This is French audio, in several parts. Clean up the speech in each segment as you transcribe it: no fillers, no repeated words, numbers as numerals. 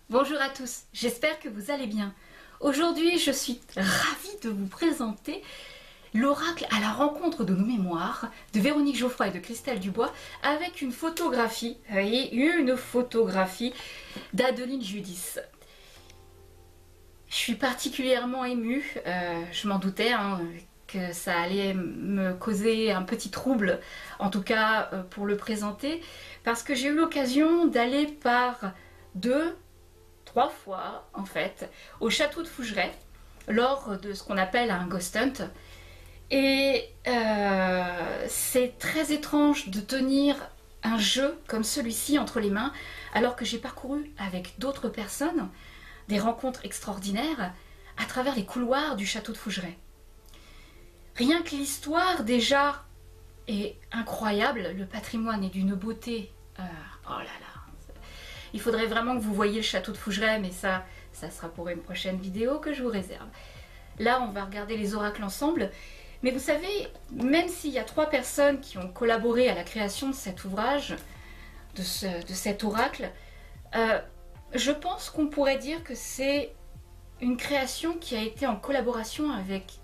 Bonjour à tous, j'espère que vous allez bien. Aujourd'hui, je suis ravie de vous présenter l'oracle à la rencontre de nos mémoires de Véronique Geoffroy et de Christelle Dubois avec une photographie, vous voyez, une photographie d'Adeline Judice. Je suis particulièrement émue, je m'en doutais que ça allait me causer un petit trouble, en tout cas pour le présenter, parce que j'ai eu l'occasion d'aller par 3 fois en fait au château de Fougeray lors de ce qu'on appelle un ghost hunt. Et c'est très étrange de tenir un jeu comme celui-ci entre les mains alors que j'ai parcouru avec d'autres personnes des rencontres extraordinaires à travers les couloirs du château de Fougeray. Rien que l'histoire déjà est incroyable, le patrimoine est d'une beauté, oh là là, il faudrait vraiment que vous voyiez le château de Fougeray, mais ça sera pour une prochaine vidéo que je vous réserve. Là, on va regarder les oracles ensemble. Mais vous savez, même s'il y a 3 personnes qui ont collaboré à la création de cet ouvrage, de cet oracle, je pense qu'on pourrait dire que c'est une création qui a été en collaboration avec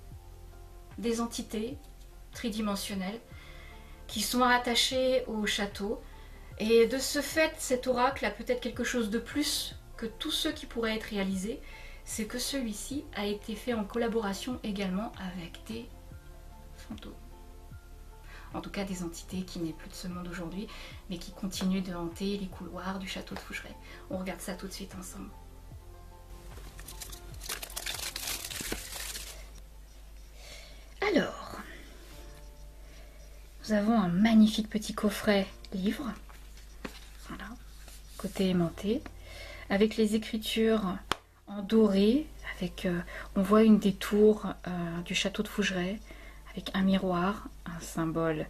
des entités tridimensionnelles qui sont rattachées au château. Et de ce fait, cet oracle a peut-être quelque chose de plus que tous ceux qui pourraient être réalisés, c'est que celui-ci a été fait en collaboration également avec des fantômes. En tout cas des entités qui n'est plus de ce monde aujourd'hui, mais qui continuent de hanter les couloirs du château de Fougeray. On regarde ça tout de suite ensemble. Alors, nous avons un magnifique petit coffret livre. Voilà, côté aimanté, avec les écritures en doré, avec, on voit une des tours du château de Fougeray, avec un miroir, un symbole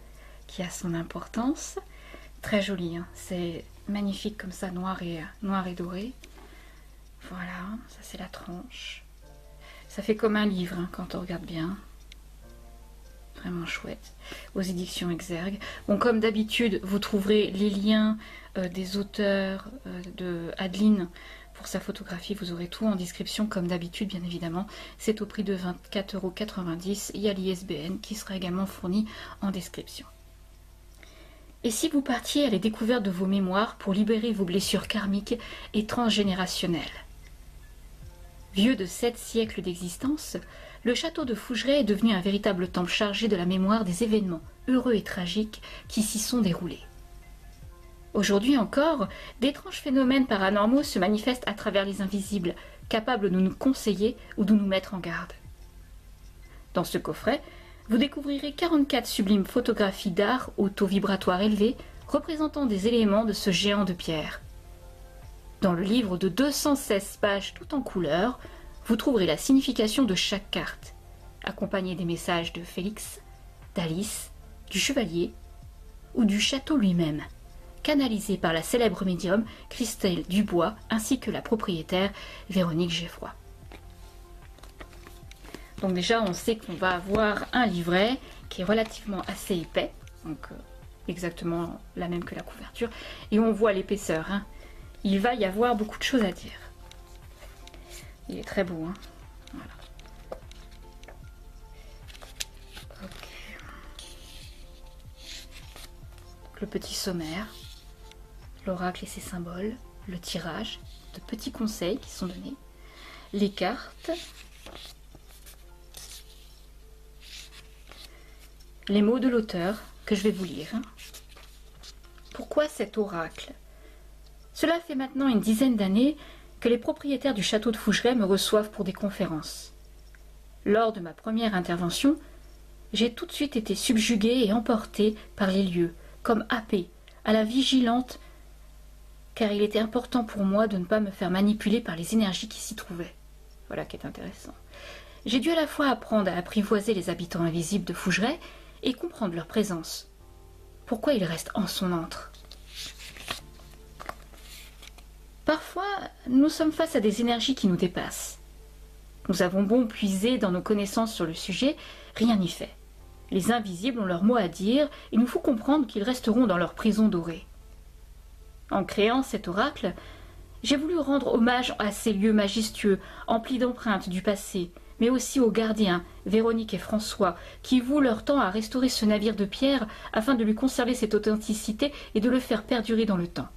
qui a son importance. Très joli, hein, c'est magnifique comme ça, noir et doré. Voilà, ça c'est la tranche. Ça fait comme un livre hein, quand on regarde bien. Vraiment chouette, aux éditions Exergue. Bon, comme d'habitude, vous trouverez les liens des auteurs de Adeline pour sa photographie. Vous aurez tout en description, comme d'habitude, bien évidemment. C'est au prix de 24,90 €. Il y a l'ISBN qui sera également fourni en description. Et si vous partiez à la découverte de vos mémoires pour libérer vos blessures karmiques et transgénérationnelles? Vieux de 7 siècles d'existence, le château de Fougeray est devenu un véritable temple chargé de la mémoire des événements heureux et tragiques qui s'y sont déroulés. Aujourd'hui encore, d'étranges phénomènes paranormaux se manifestent à travers les invisibles, capables de nous conseiller ou de nous mettre en garde. Dans ce coffret, vous découvrirez 44 sublimes photographies d'art au taux vibratoire élevé représentant des éléments de ce géant de pierre. Dans le livre de 216 pages tout en couleurs, vous trouverez la signification de chaque carte, accompagnée des messages de Félix, d'Alice, du chevalier ou du château lui-même, canalisés par la célèbre médium Christelle Dubois ainsi que la propriétaire Véronique Geoffroy. Donc déjà, on sait qu'on va avoir un livret qui est relativement assez épais, donc exactement la même que la couverture, et on voit l'épaisseur, hein. Il va y avoir beaucoup de choses à dire. Il est très beau, hein. Voilà. Ok. Le petit sommaire, l'oracle et ses symboles, le tirage, de petits conseils qui sont donnés, les cartes, les mots de l'auteur que je vais vous lire. Pourquoi cet oracle? Cela fait maintenant une dizaine d'années que les propriétaires du château de Fougeray me reçoivent pour des conférences. Lors de ma première intervention, j'ai tout de suite été subjuguée et emportée par les lieux, comme happée, à la vigilante, car il était important pour moi de ne pas me faire manipuler par les énergies qui s'y trouvaient. Voilà qui est intéressant. J'ai dû à la fois apprendre à apprivoiser les habitants invisibles de Fougeray et comprendre leur présence. Pourquoi ils restent en son antre? Parfois, nous sommes face à des énergies qui nous dépassent. Nous avons beau puiser dans nos connaissances sur le sujet, rien n'y fait. Les invisibles ont leur mot à dire, et il nous faut comprendre qu'ils resteront dans leur prison dorée. En créant cet oracle, J'ai voulu rendre hommage à ces lieux majestueux, emplis d'empreintes du passé, mais aussi aux gardiens, Véronique et François, qui vouent leur temps à restaurer ce navire de pierre afin de lui conserver cette authenticité et de le faire perdurer dans le temps.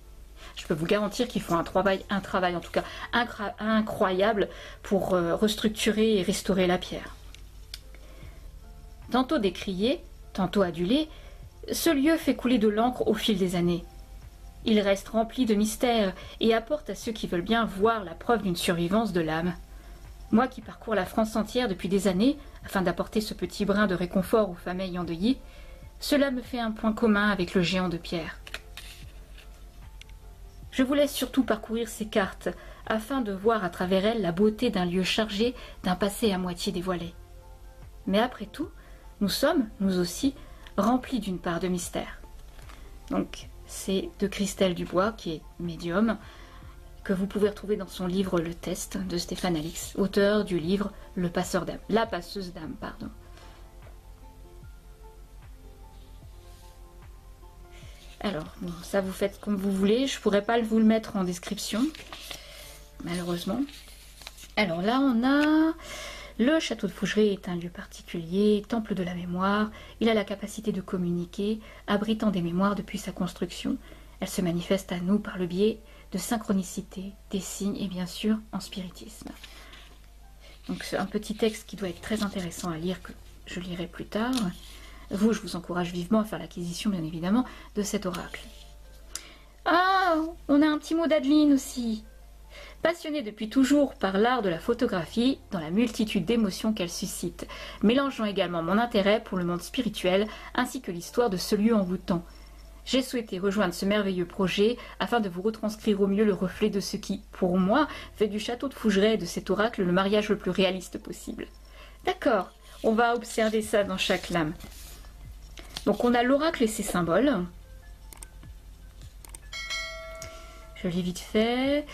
Je peux vous garantir qu'ils font un travail en tout cas incroyable pour restructurer et restaurer la pierre. Tantôt décrié, tantôt adulé, ce lieu fait couler de l'encre au fil des années. Il reste rempli de mystères et apporte à ceux qui veulent bien voir la preuve d'une survivance de l'âme. Moi qui parcours la France entière depuis des années, afin d'apporter ce petit brin de réconfort aux familles endeuillées, cela me fait un point commun avec le géant de pierre. Je vous laisse surtout parcourir ces cartes, afin de voir à travers elles la beauté d'un lieu chargé d'un passé à moitié dévoilé. Mais après tout, nous sommes, nous aussi, remplis d'une part de mystère. Donc, c'est de Christelle Dubois, qui est médium, que vous pouvez retrouver dans son livre Le Test de Stéphane Alix, auteur du livre Le Passeur d'âme, La Passeuse d'âme, pardon. Alors, bon, ça vous faites comme vous voulez, je pourrais pas vous le mettre en description, malheureusement. Alors là, on a... Le château de Fougeray est un lieu particulier, temple de la mémoire. Il a la capacité de communiquer, abritant des mémoires depuis sa construction. Elle se manifeste à nous par le biais de synchronicité, des signes et bien sûr en spiritisme. Donc c'est un petit texte qui doit être très intéressant à lire, que je lirai plus tard. Vous, je vous encourage vivement à faire l'acquisition, bien évidemment, de cet oracle. Ah, on a un petit mot d'Adeline aussi. Passionnée depuis toujours par l'art de la photographie, dans la multitude d'émotions qu'elle suscite, mélangeant également mon intérêt pour le monde spirituel ainsi que l'histoire de ce lieu envoûtant. J'ai souhaité rejoindre ce merveilleux projet afin de vous retranscrire au mieux le reflet de ce qui, pour moi, fait du château de Fougeray et de cet oracle le mariage le plus réaliste possible. D'accord, on va observer ça dans chaque lame. Donc on a l'oracle et ses symboles. Je lis vite fait.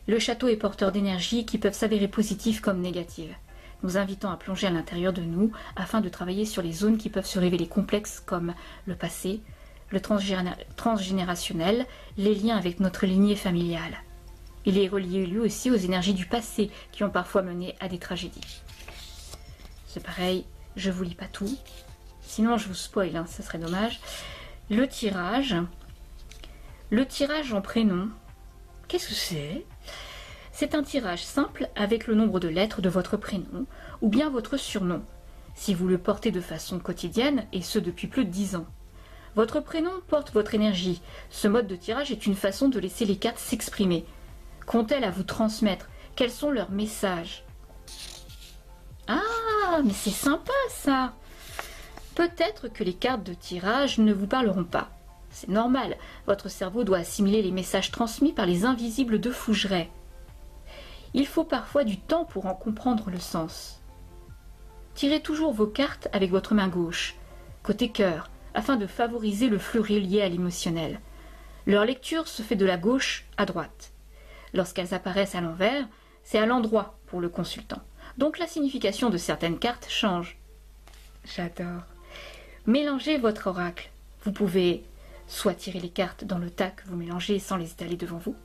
Le château est porteur d'énergie qui peuvent s'avérer positives comme négatives, nous invitant à plonger à l'intérieur de nous afin de travailler sur les zones qui peuvent se révéler complexes comme le passé, le transgénérationnel, les liens avec notre lignée familiale. Il est relié lui aussi aux énergies du passé qui ont parfois mené à des tragédies. C'est pareil, je vous lis pas tout, sinon je vous spoil, hein, ça serait dommage. Le tirage en prénom, qu'est-ce que c'est ? C'est un tirage simple avec le nombre de lettres de votre prénom ou bien votre surnom, si vous le portez de façon quotidienne et ce depuis plus de 10 ans. Votre prénom porte votre énergie. Ce mode de tirage est une façon de laisser les cartes s'exprimer. Qu'ont-elles à vous transmettre? Quels sont leurs messages? Ah, mais c'est sympa ça! Peut-être que les cartes de tirage ne vous parleront pas. C'est normal, votre cerveau doit assimiler les messages transmis par les invisibles de Fougeray. Il faut parfois du temps pour en comprendre le sens. Tirez toujours vos cartes avec votre main gauche, côté cœur, afin de favoriser le flux relié à l'émotionnel. Leur lecture se fait de la gauche à droite. Lorsqu'elles apparaissent à l'envers, c'est à l'endroit pour le consultant. Donc la signification de certaines cartes change. J'adore. Mélangez votre oracle. Vous pouvez soit tirer les cartes dans le tas que vous mélangez sans les étaler devant vous,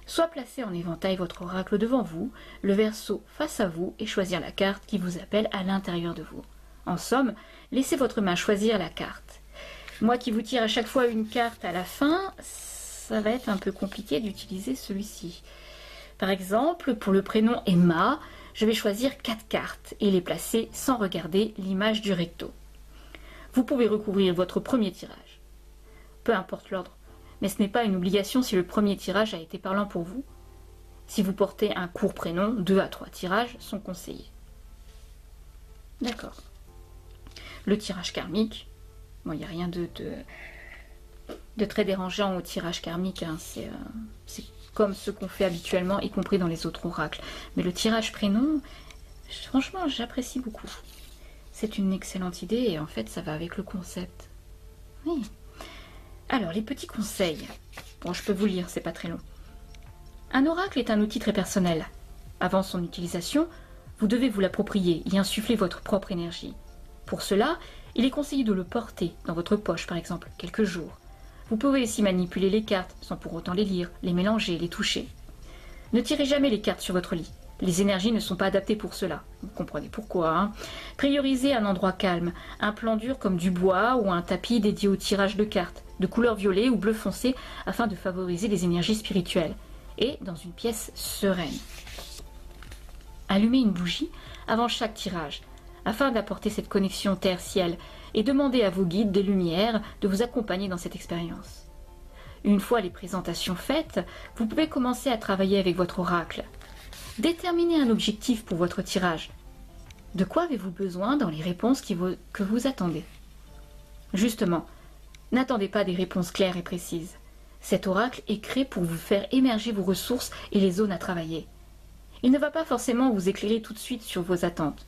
soit placer en éventail votre oracle devant vous, le verso face à vous et choisir la carte qui vous appelle à l'intérieur de vous. En somme, laissez votre main choisir la carte. Moi qui vous tire à chaque fois une carte à la fin, ça va être un peu compliqué d'utiliser celui-ci. Par exemple, pour le prénom Emma, je vais choisir 4 cartes et les placer sans regarder l'image du recto. Vous pouvez recouvrir votre premier tirage. Peu importe l'ordre, mais ce n'est pas une obligation si le premier tirage a été parlant pour vous. Si vous portez un court prénom, 2 à 3 tirages sont conseillés. D'accord. Le tirage karmique, bon, il n'y a rien de très dérangeant au tirage karmique, hein. C'est comme ce qu'on fait habituellement, y compris dans les autres oracles. Mais le tirage prénom, franchement, j'apprécie beaucoup. C'est une excellente idée et en fait, ça va avec le concept. Oui. Alors, les petits conseils. Bon, je peux vous lire, c'est pas très long. Un oracle est un outil très personnel. Avant son utilisation, vous devez vous l'approprier, y insuffler votre propre énergie. Pour cela, il est conseillé de le porter dans votre poche, par exemple, quelques jours. Vous pouvez aussi manipuler les cartes, sans pour autant les lire, les mélanger, les toucher. Ne tirez jamais les cartes sur votre lit. Les énergies ne sont pas adaptées pour cela. Vous comprenez pourquoi, hein. Priorisez un endroit calme, un plan dur comme du bois ou un tapis dédié au tirage de cartes, de couleur violet ou bleu foncé, afin de favoriser les énergies spirituelles. Et dans une pièce sereine. Allumez une bougie avant chaque tirage, afin d'apporter cette connexion terre-ciel, et demandez à vos guides des lumières de vous accompagner dans cette expérience. Une fois les présentations faites, vous pouvez commencer à travailler avec votre oracle. Déterminez un objectif pour votre tirage. De quoi avez-vous besoin dans les réponses que vous attendez? Justement, n'attendez pas des réponses claires et précises. Cet oracle est créé pour vous faire émerger vos ressources et les zones à travailler. Il ne va pas forcément vous éclairer tout de suite sur vos attentes.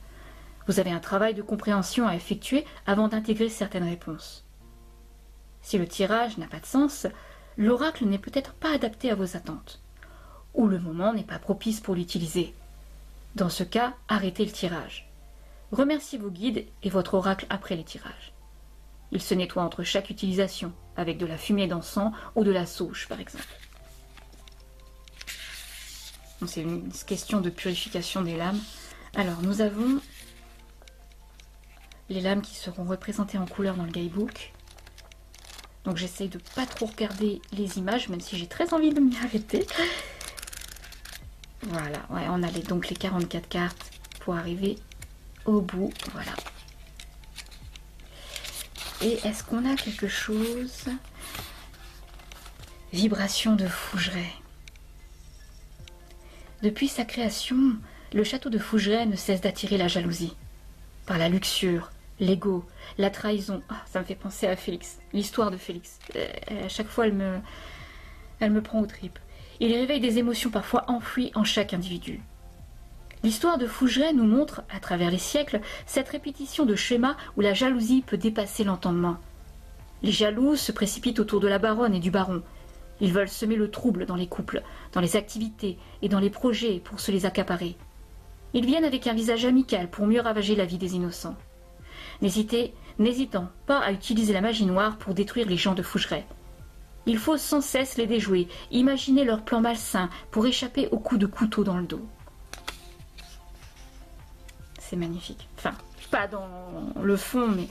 Vous avez un travail de compréhension à effectuer avant d'intégrer certaines réponses. Si le tirage n'a pas de sens, l'oracle n'est peut-être pas adapté à vos attentes, ou le moment n'est pas propice pour l'utiliser. Dans ce cas, arrêtez le tirage. Remerciez vos guides et votre oracle après les tirages. Il se nettoie entre chaque utilisation, avec de la fumée d'encens ou de la sauge, par exemple. C'est une question de purification des lames. Alors, nous avons les lames qui seront représentées en couleur dans le guidebook. Donc, j'essaye de pas trop regarder les images, même si j'ai très envie de m'y arrêter. Voilà, ouais, on a donc les 44 cartes pour arriver au bout. Voilà. Et est-ce qu'on a quelque chose? Vibration de Fougeray. Depuis sa création, le château de Fougeray ne cesse d'attirer la jalousie. Par la luxure, l'ego, la trahison. Ah, ça me fait penser à Félix, l'histoire de Félix. À chaque fois, elle me prend aux tripes. Il réveille des émotions parfois enfouies en chaque individu. L'histoire de Fougeray nous montre, à travers les siècles, cette répétition de schémas où la jalousie peut dépasser l'entendement. Les jaloux se précipitent autour de la baronne et du baron. Ils veulent semer le trouble dans les couples, dans les activités et dans les projets pour se les accaparer. Ils viennent avec un visage amical pour mieux ravager la vie des innocents. N'hésitant pas à utiliser la magie noire pour détruire les gens de Fougeray. Il faut sans cesse les déjouer, imaginer leurs plans malsains pour échapper aux coups de couteau dans le dos. C'est magnifique. Enfin, pas dans le fond, mais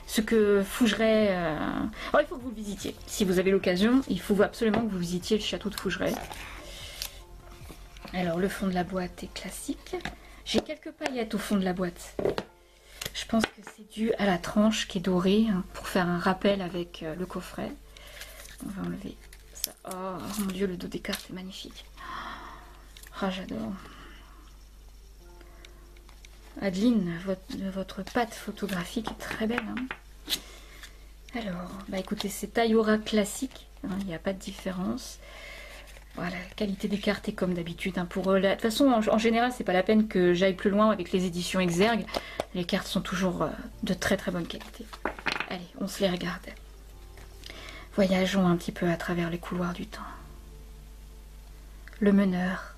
ce que Fougeray... Alors, il faut que vous le visitiez. Si vous avez l'occasion, il faut absolument que vous visitiez le château de Fougeray. Alors, le fond de la boîte est classique. J'ai quelques paillettes au fond de la boîte. Je pense que c'est dû à la tranche qui est dorée, hein, pour faire un rappel avec le coffret. On va enlever ça. Oh mon Dieu, le dos des cartes est magnifique. Oh, j'adore. Adeline, votre patte photographique est très belle. Hein. Alors, bah écoutez, c'est taille aura classique. Hein, il n'y a pas de différence. Voilà, la qualité des cartes est comme d'habitude. Hein, de toute façon, en général, c'est pas la peine que j'aille plus loin avec les éditions Exergue. Les cartes sont toujours de très très bonne qualité. Allez, on se les regarde. Voyageons un petit peu à travers les couloirs du temps. Le meneur.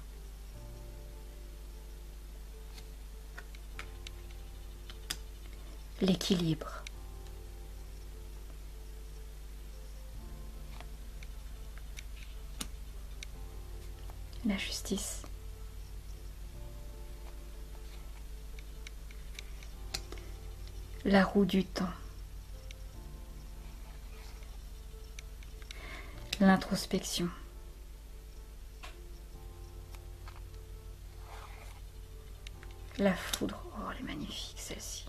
L'équilibre. La justice. La roue du temps. L'introspection. La foudre. Oh, elle est magnifique celle-ci.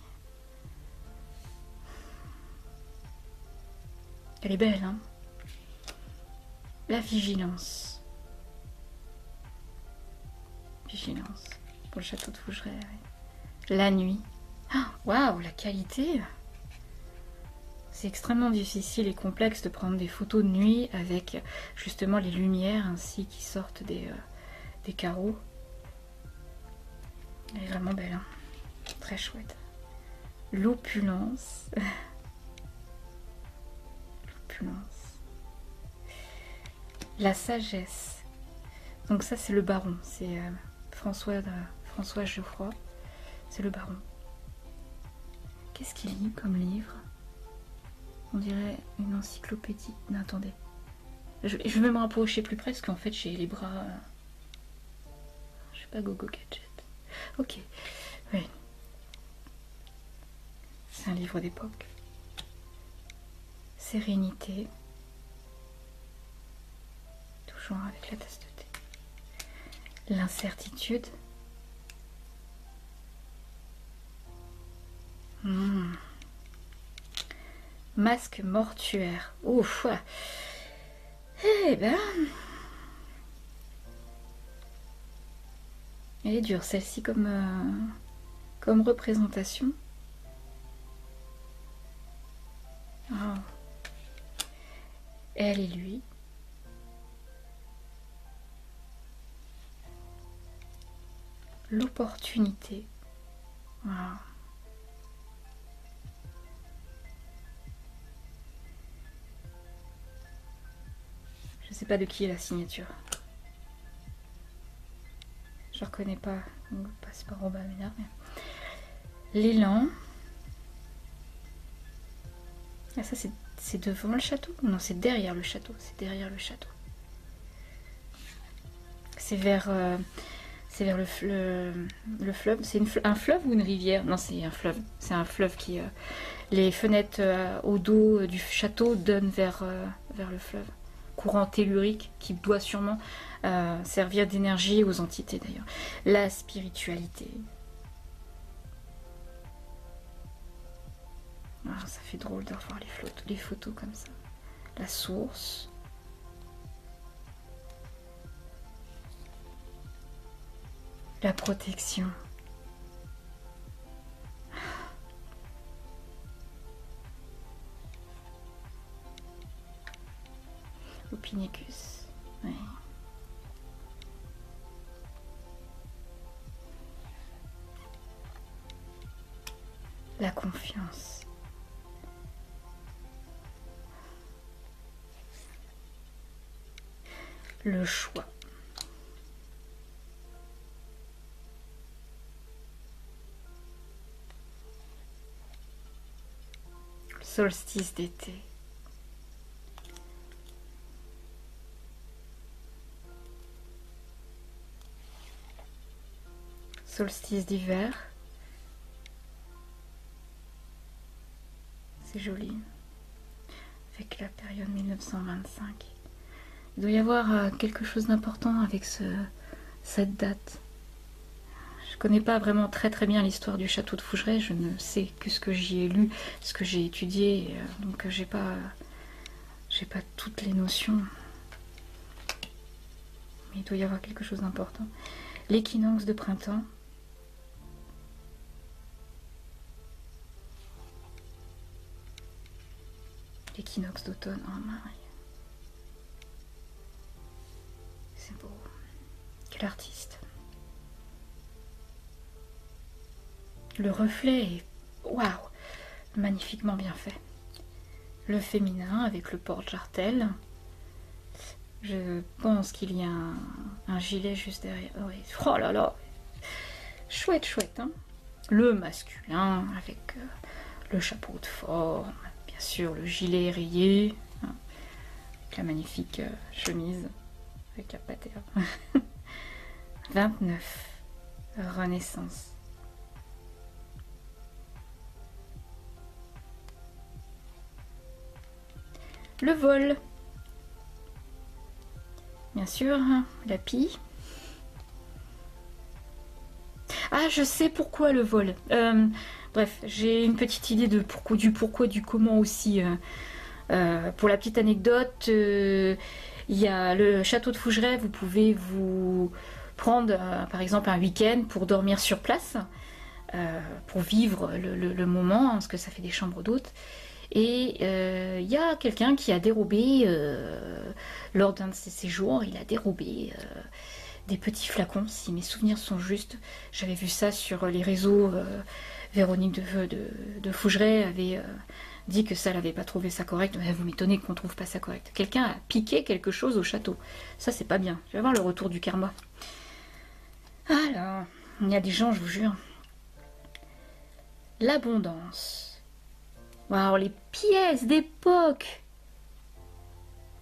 Elle est belle, hein? La vigilance. Vigilance. Pour le château de Fougeray. Oui. La nuit. Waouh, la qualité! C'est extrêmement difficile et complexe de prendre des photos de nuit avec justement les lumières ainsi qui sortent des carreaux. Elle est vraiment belle, hein? Très chouette. L'opulence. L'opulence. La sagesse. Donc ça c'est le baron, c'est François Geoffroy. C'est le baron. Qu'est-ce qu'il lit comme livre? On dirait une encyclopédie. Non, attendez. Je vais me rapprocher plus près parce qu'en fait j'ai les bras sais pas, Gogo Gadget. Ok, oui. C'est un livre d'époque. Sérénité. Toujours avec la tasse de thé. L'incertitude. Masque mortuaire. Ouf. Eh ben... Elle est dure, celle-ci, comme représentation. Oh. Elle et lui. L'opportunité. Wow. Je sais pas de qui est la signature. Je reconnais pas. C'est pas Robin Ménard. Mais... L'élan. Ah, ça c'est devant le château? Non, c'est derrière le château. C'est derrière le château. C'est vers le fleuve. C'est un fleuve ou une rivière? Non, c'est un fleuve. C'est un fleuve qui... les fenêtres au dos du château donnent vers le fleuve. Courant tellurique qui doit sûrement servir d'énergie aux entités d'ailleurs. La spiritualité. Ah, ça fait drôle de revoir les photos comme ça. La source. La protection. Opinicus. Oui. La confiance. Le choix. Le solstice d'été. Solstice d'hiver. C'est joli. Avec la période 1925. Il doit y avoir quelque chose d'important avec cette date. Je connais pas vraiment très bien l'histoire du château de Fougeray. Je ne sais que ce que j'y ai lu, ce que j'ai étudié. Donc j'ai pas toutes les notions. Mais il doit y avoir quelque chose d'important. L'équinoxe de printemps. L'équinoxe d'automne. Oh Marie. C'est beau. Quel artiste. Le reflet est... Waouh! Magnifiquement bien fait. Le féminin avec le porte-jartel. Je pense qu'il y a un gilet juste derrière. Oh, oui. Oh là là! Chouette, chouette. Hein, le masculin avec le chapeau de forme. Bien sûr, le gilet rayé. Hein, avec la magnifique chemise. Avec la patère. 29. Renaissance. Le vol. Bien sûr, la pie. Ah, je sais pourquoi le vol. Bref, j'ai une petite idée du pourquoi, du comment aussi. Pour la petite anecdote, il y a le château de Fougeray. Vous pouvez vous prendre, par exemple, un week-end pour dormir sur place, pour vivre le moment, parce que ça fait des chambres d'hôtes. Et il y a quelqu'un qui a dérobé, lors d'un de ses séjours, il a dérobé des petits flacons, si mes souvenirs sont justes. J'avais vu ça sur les réseaux. Véronique de Fougeray avait dit que ça, elle n'avait pas trouvé ça correct. Mais vous m'étonnez qu'on ne trouve pas ça correct. Quelqu'un a piqué quelque chose au château. Ça, c'est pas bien. Je vais voir le retour du karma. Alors, il y a des gens, je vous jure. L'abondance. Waouh, les pièces d'époque.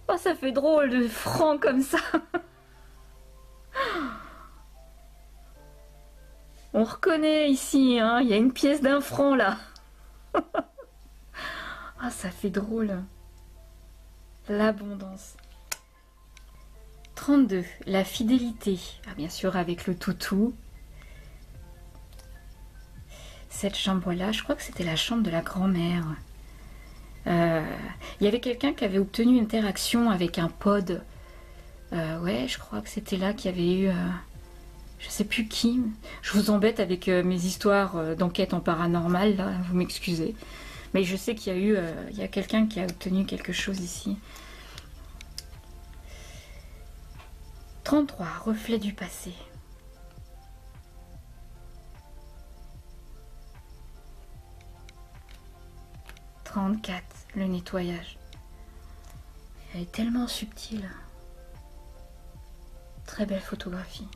Oh, ça fait drôle de francs comme ça. On reconnaît ici, hein, il y a une pièce d'1 franc là. Ah, ça fait drôle. L'abondance. 32, la fidélité. Ah, bien sûr, avec le toutou. Cette chambre-là, je crois que c'était la chambre de la grand-mère. Il y avait quelqu'un qui avait obtenu une interaction avec un pod. Ouais, je crois que c'était là qu'il y avait eu... je sais plus qui. Je vous embête avec mes histoires d'enquête en paranormal, là, vous m'excusez. Mais je sais qu'il y a eu... il y a quelqu'un qui a obtenu quelque chose ici. 33, reflet du passé. 34, le nettoyage. Elle est tellement subtile. Très belle photographie.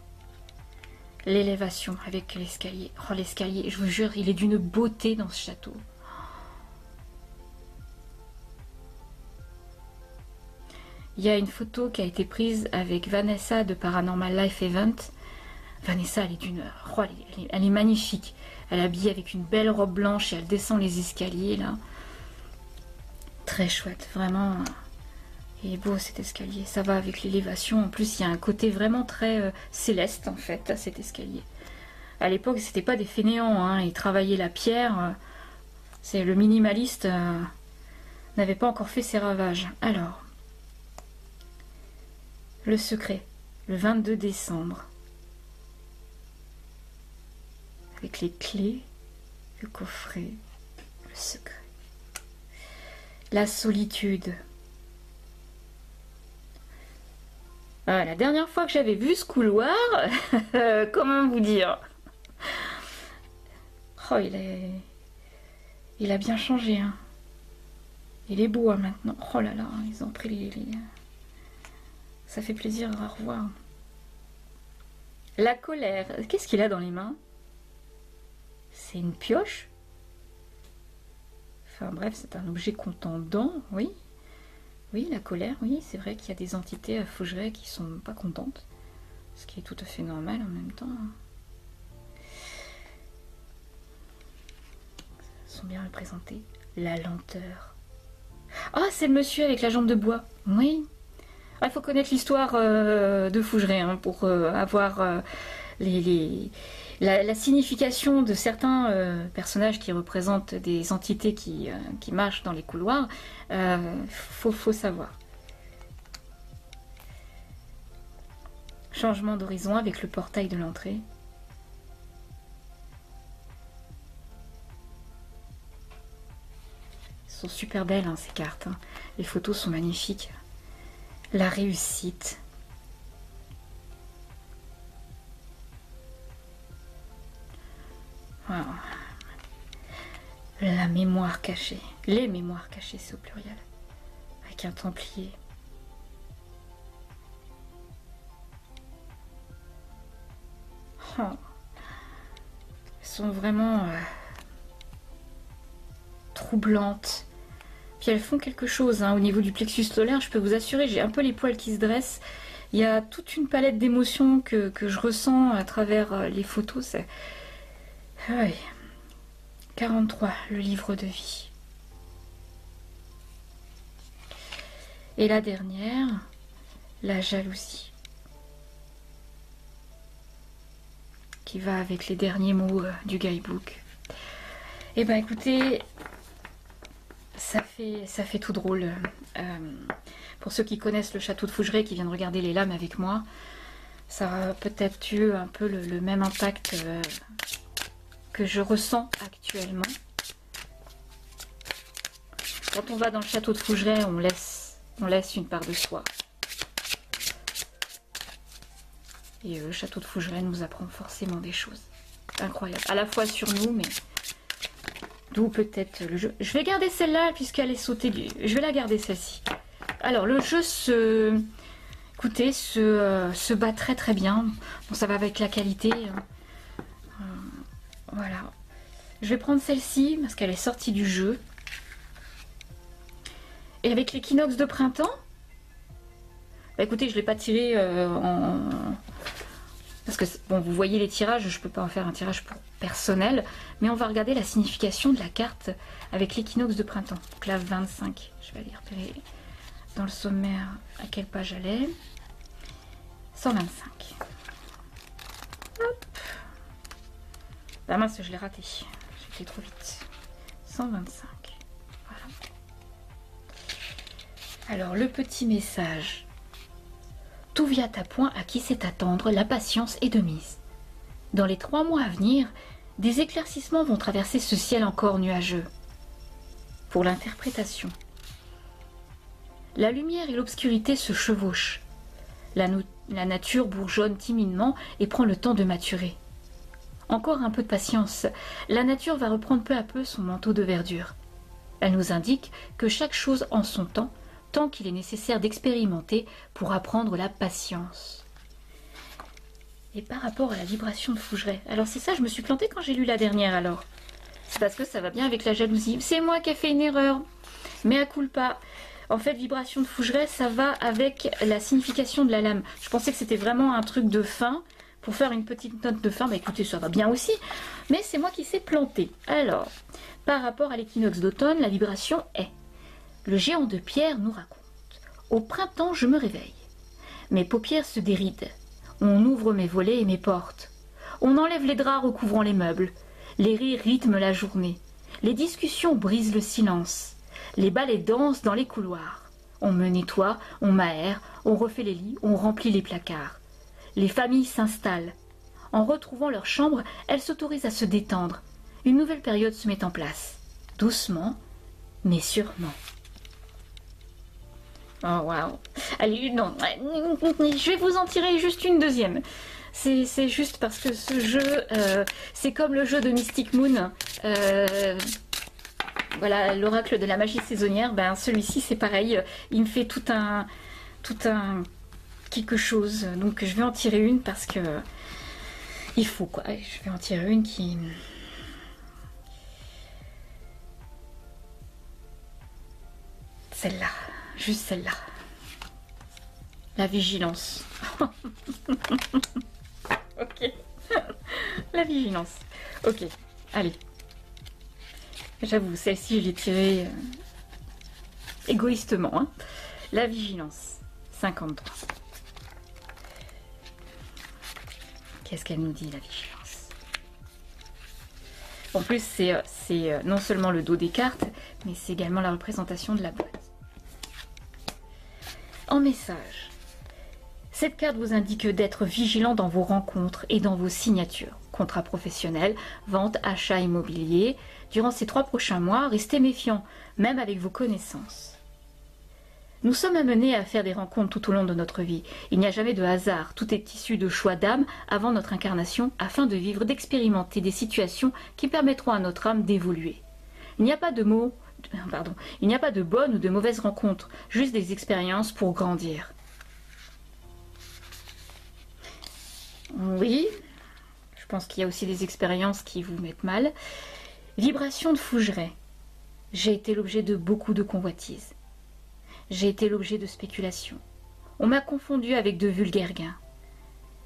L'élévation avec l'escalier. Oh, l'escalier, je vous jure, il est d'une beauté dans ce château. Il y a une photo qui a été prise avec Vanessa de Paranormal Life Event. Vanessa, elle est d'une... Oh, elle est magnifique. Elle est habillée avec une belle robe blanche et elle descend les escaliers, là. Très chouette, vraiment. Il est beau cet escalier. Ça va avec l'élévation. En plus, il y a un côté vraiment très céleste, en fait, à cet escalier. À l'époque, c'était pas des fainéants, hein. Ils travaillaient la pierre. C'est le minimaliste n'avait pas encore fait ses ravages. Alors, le secret, le 22 décembre. Avec les clés, le coffret, le secret. La solitude. La dernière fois que j'avais vu ce couloir, comment vous dire? Oh, il a bien changé, hein. Il est beau, hein, maintenant. Oh là là, ils ont pris les... Ça fait plaisir à revoir. La colère. Qu'est-ce qu'il a dans les mains? C'est une pioche? Enfin bref, c'est un objet contendant, oui. Oui, la colère, oui, c'est vrai qu'il y a des entités à Fougeray qui sont pas contentes. Ce qui est tout à fait normal en même temps. Ils sont bien représentés. La lenteur. Ah, c'est le monsieur avec la jambe de bois. Oui. Ah, il faut connaître l'histoire de Fougeray, hein, pour avoir la signification de certains personnages qui représentent des entités qui marchent dans les couloirs. Faut savoir. Changement d'horizon avec le portail de l'entrée. Elles sont super belles, hein, ces cartes, hein. Les photos sont magnifiques. La réussite. Wow. La mémoire cachée. Les mémoires cachées, c'est au pluriel. Avec un templier. Oh. Elles sont vraiment troublantes. Puis elles font quelque chose, hein, au niveau du plexus solaire, je peux vous assurer, j'ai un peu les poils qui se dressent. Il y a toute une palette d'émotions que je ressens à travers les photos. Oui. 43, le livre de vie. Et la dernière, la jalousie. Qui va avec les derniers mots du guidebook. Eh ben écoutez... Ça fait tout drôle. Pour ceux qui connaissent le château de Fougeray, qui viennent regarder les lames avec moi, ça a peut-être eu un peu le même impact que je ressens actuellement. Quand on va dans le château de Fougeray, on laisse une part de soi. Et le château de Fougeray nous apprend forcément des choses incroyables. À la fois sur nous, mais... D'où peut-être le jeu. Je vais garder celle-là puisqu'elle est sautée du... Je vais la garder celle-ci. Alors le jeu écoutez, se bat très très bien. Bon, ça va avec la qualité. Voilà. Je vais prendre celle-ci parce qu'elle est sortie du jeu. Et avec l'équinoxe de printemps, bah, écoutez, je ne l'ai pas tiré parce que bon, vous voyez les tirages, je ne peux pas en faire un tirage pour personnel, mais on va regarder la signification de la carte avec l'équinoxe de printemps. Donc là, 25, je vais aller repérer dans le sommaire à quelle page elle est. 125. Hop. Bah mince, je l'ai raté. J'ai été trop vite. 125. Voilà. Alors, le petit message. Tout vient à point à qui sait attendre, la patience est de mise. Dans les 3 mois à venir, des éclaircissements vont traverser ce ciel encore nuageux. Pour l'interprétation. La lumière et l'obscurité se chevauchent. La nature bourgeonne timidement et prend le temps de maturer. Encore un peu de patience, la nature va reprendre peu à peu son manteau de verdure. Elle nous indique que chaque chose en son temps, tant qu'il est nécessaire d'expérimenter pour apprendre la patience. Et par rapport à la vibration de Fougeray, alors c'est ça, je me suis plantée quand j'ai lu la dernière alors. C'est parce que ça va bien avec la jalousie. C'est moi qui ai fait une erreur. Mea culpa. En fait, vibration de Fougeray, ça va avec la signification de la lame. Je pensais que c'était vraiment un truc de fin. Pour faire une petite note de fin, bah écoutez, ça va bien aussi. Mais c'est moi qui s'est planté. Alors, par rapport à l'équinoxe d'automne, la vibration est. Le géant de pierre nous raconte. Au printemps, je me réveille. Mes paupières se dérident. On ouvre mes volets et mes portes. On enlève les draps recouvrant les meubles. Les rires rythment la journée. Les discussions brisent le silence. Les balais dansent dans les couloirs. On me nettoie, on m'aère, on refait les lits, on remplit les placards. Les familles s'installent. En retrouvant leur chambre, elles s'autorisent à se détendre. Une nouvelle période se met en place. Doucement, mais sûrement. Oh waouh. Allez, non, je vais vous en tirer juste une deuxième. C'est juste parce que ce jeu, c'est comme le jeu de Mystic Moon. Voilà, l'oracle de la magie saisonnière. Ben celui-ci c'est pareil. Il me fait tout un quelque chose. Donc je vais en tirer une parce que il faut quoi. Je vais en tirer une qui. Celle-là. Juste celle-là. La vigilance. Ok. La vigilance. Ok. Allez. J'avoue, celle-ci, je l'ai tirée égoïstement. Hein. La vigilance. 53. Qu'est-ce qu'elle nous dit, la vigilance? En plus, c'est non seulement le dos des cartes, mais c'est également la représentation de la boîte. En message, cette carte vous indique d'être vigilant dans vos rencontres et dans vos signatures. Contrat professionnel, vente, achat immobilier. Durant ces 3 prochains mois, restez méfiants, même avec vos connaissances. Nous sommes amenés à faire des rencontres tout au long de notre vie. Il n'y a jamais de hasard, tout est issu de choix d'âme avant notre incarnation, afin de vivre, d'expérimenter des situations qui permettront à notre âme d'évoluer. Il n'y a pas de mots. Il n'y a pas de bonnes ou de mauvaises rencontres, juste des expériences pour grandir. Oui, je pense qu'il y a aussi des expériences qui vous mettent mal. Vibration de Fougeray. J'ai été l'objet de beaucoup de convoitises. J'ai été l'objet de spéculations. On m'a confondu avec de vulgaires gains.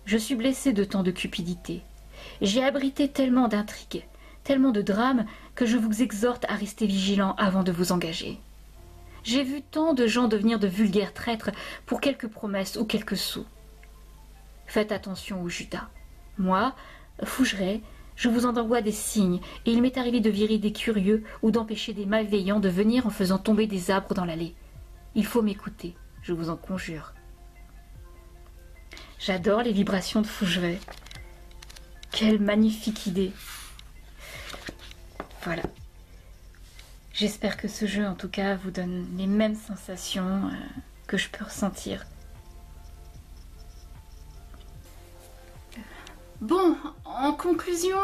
Je suis blessée de tant de cupidité. J'ai abrité tellement d'intrigues, tellement de drames, que je vous exhorte à rester vigilant avant de vous engager. J'ai vu tant de gens devenir de vulgaires traîtres pour quelques promesses ou quelques sous. Faites attention aux Judas. Moi, Fougeray, je vous en envoie des signes, et il m'est arrivé de virer des curieux ou d'empêcher des malveillants de venir en faisant tomber des arbres dans l'allée. Il faut m'écouter, je vous en conjure. J'adore les vibrations de Fougeray. Quelle magnifique idée! Voilà. J'espère que ce jeu, en tout cas, vous donne les mêmes sensations que je peux ressentir. Bon, en conclusion,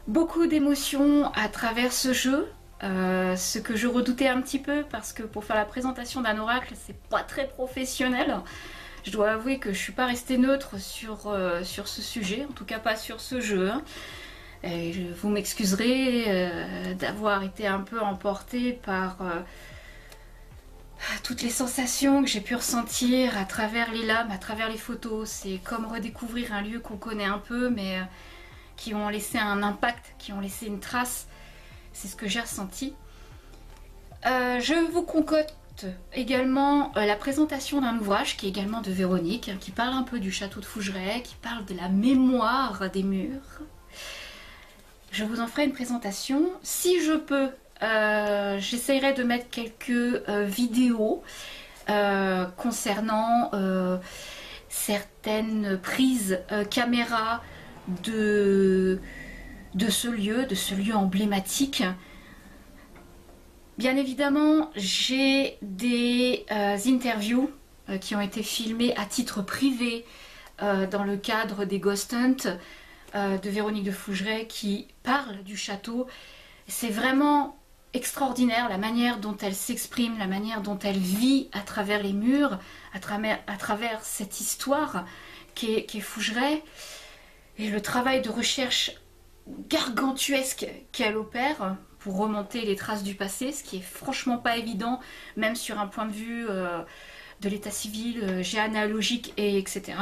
beaucoup d'émotions à travers ce jeu. Ce que je redoutais un petit peu, parce que pour faire la présentation d'un oracle, c'est pas très professionnel. Je dois avouer que je suis pas restée neutre sur ce sujet, en tout cas pas sur ce jeu. Et vous m'excuserez d'avoir été un peu emportée par toutes les sensations que j'ai pu ressentir à travers les lames, à travers les photos. C'est comme redécouvrir un lieu qu'on connaît un peu, mais qui ont laissé un impact, qui ont laissé une trace. C'est ce que j'ai ressenti. Je vous concocte également la présentation d'un ouvrage qui est également de Véronique, qui parle un peu du château de Fougeray, qui parle de la mémoire des murs. Je vous en ferai une présentation. Si je peux, j'essaierai de mettre quelques vidéos concernant certaines prises caméra de ce lieu emblématique. Bien évidemment, j'ai des interviews qui ont été filmées à titre privé dans le cadre des Ghost Hunt de Véronique de Fougeray qui parle du château. C'est vraiment extraordinaire la manière dont elle s'exprime, la manière dont elle vit à travers les murs, à travers cette histoire qu'est Fougeray, et le travail de recherche gargantuesque qu'elle opère pour remonter les traces du passé, ce qui est franchement pas évident, même sur un point de vue de l'état civil, généalogique, etc.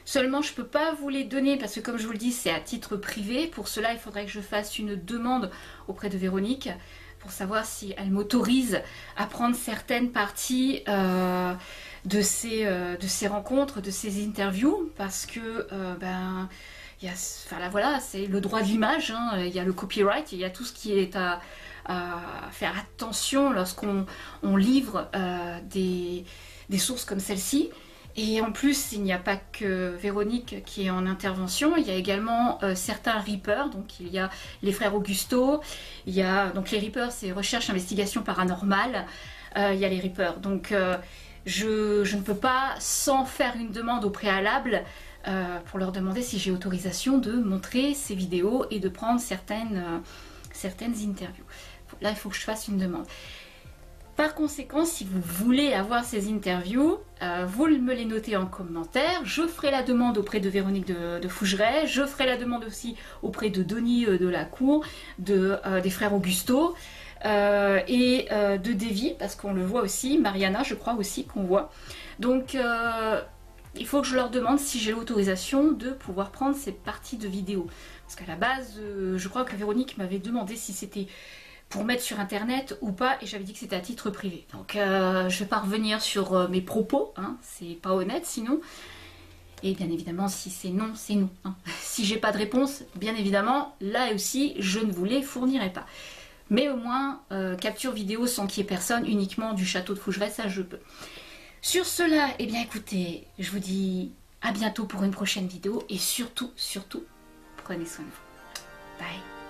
Seulement, je peux pas vous les donner parce que, comme je vous le dis, c'est à titre privé. Pour cela, il faudrait que je fasse une demande auprès de Véronique pour savoir si elle m'autorise à prendre certaines parties de ces rencontres, de ces interviews, parce que voilà, c'est le droit de l'image, hein, il y a le copyright, il y a tout ce qui est à faire attention lorsqu'on livre des sources comme celle-ci. Et en plus, il n'y a pas que Véronique qui est en intervention, il y a également certains Reapers, donc il y a les frères Augusto, il y a donc les Reapers, c'est recherche investigation paranormale, il y a les Reapers. Donc je ne peux pas, sans faire une demande au préalable, pour leur demander si j'ai autorisation de montrer ces vidéos et de prendre certaines interviews. Là, il faut que je fasse une demande. Par conséquent, si vous voulez avoir ces interviews, vous me les notez en commentaire. Je ferai la demande auprès de Véronique de Fougeray. Je ferai la demande aussi auprès de Denis Delacour, des frères Augusto et de Davy, parce qu'on le voit aussi. Mariana, je crois aussi qu'on voit. Donc, il faut que je leur demande si j'ai l'autorisation de pouvoir prendre ces parties de vidéos. Parce qu'à la base, je crois que Véronique m'avait demandé si c'était pour mettre sur internet ou pas, et j'avais dit que c'était à titre privé. Donc je vais pas revenir sur mes propos, hein, c'est pas honnête sinon. Et bien évidemment, si c'est non, c'est non. Hein. Si j'ai pas de réponse, bien évidemment, là aussi, je ne vous les fournirai pas. Mais au moins, capture vidéo sans qu'il y ait personne, uniquement du château de Fougeray, ça je peux. Sur cela, eh bien écoutez, je vous dis à bientôt pour une prochaine vidéo, et surtout, prenez soin de vous. Bye.